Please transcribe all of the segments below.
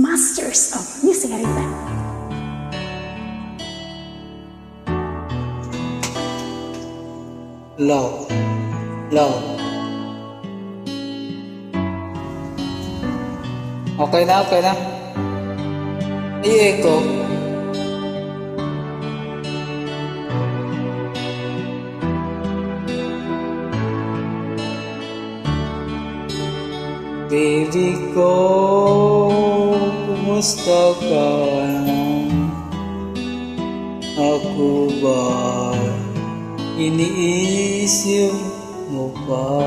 Masters of Music Arena. Love, love. Okay na, okay na. I-echo. Baby ko, kumusta ka na? Ako ba iniisip mo pa?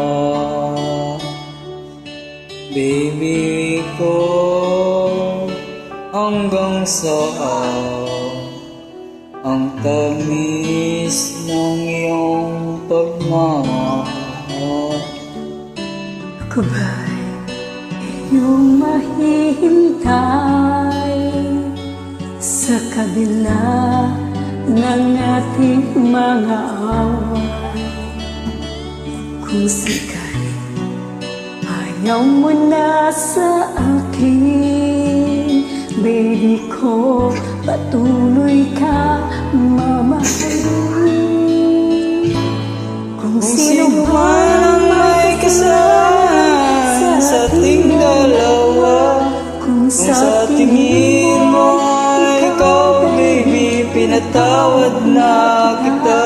Baby ko, hanggang saan ang tamis ng iyong pagmamahal? Ako ba'y iyong mahihintay sa kabila ng ating mga away? Kung sakali ayaw mo na sa akin, baby ko, patuloy ka mamahalin. Kung sino man ang may kasalanan sa ating dalawa, kung sa tingin mo ay ikaw, baby, pinatawad na kita.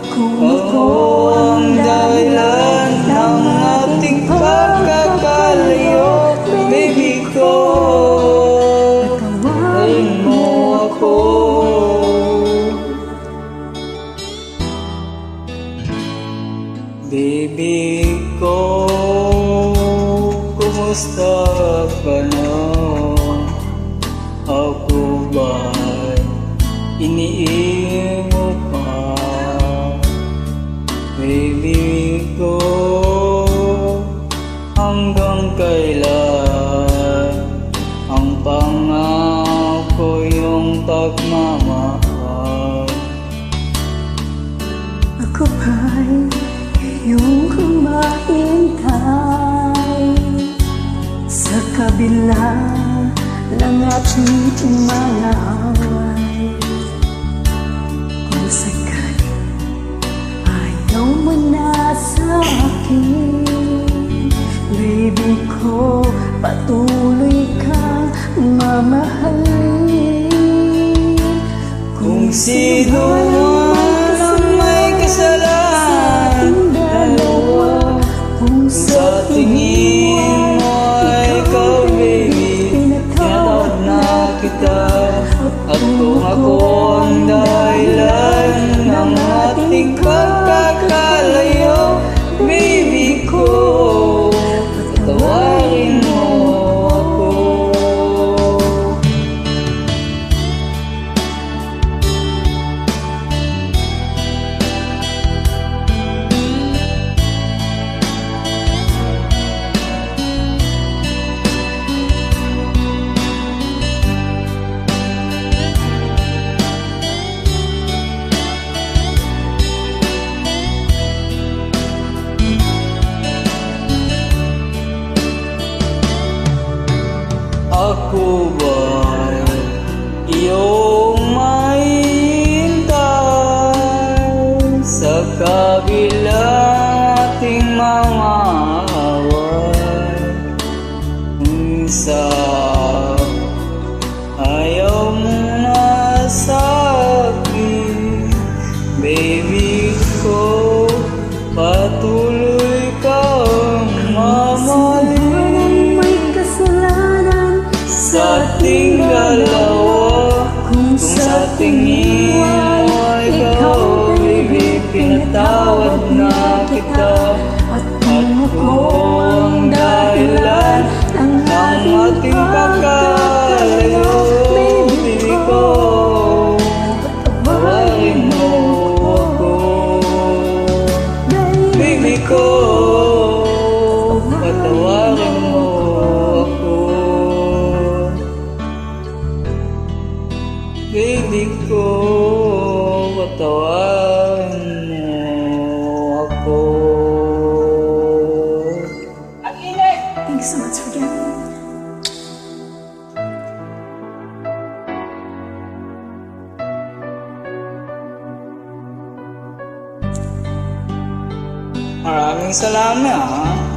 kung Ako ang dahilan ng ating pagkakalayo, baby ko, patawarin mo ako. Baby ko, kumusta ka na? Ako ba'y iniiyak mo pa? Baby ko, hanggang kailan ang pangako yung pagmamahal? ako ba'y iyong humahintay sa kabila ng ating mga away? Kung sakali ayaw mo na sa akin, baby ko, patuloy ka mamahalin. Kung sino man ang may kasalanan, dalawa, kung sa tingin mo ay ikaw, baby, pinatawad na kita. At kung ako ang dahilan ng ating pagkakalayo, baby ko, patawarin mo ako. Ako ba'y iyong mahihintay sa kabila ating mga away? Minsan ayaw mo na sa akin, baby ko, patuloy kang mamahalin. may kasalanan Sa ating dalawa, kung sa tingin mo ay ikaw, baby, pinatawad na kita. At ako ang dahilan ng ating pagkakalayo, baby ko, patawarin mo ako. Baby ko, patawarin mo ako. Baby ko, patawarin mo ako. Thank you so much for giving me. Maraming salamat.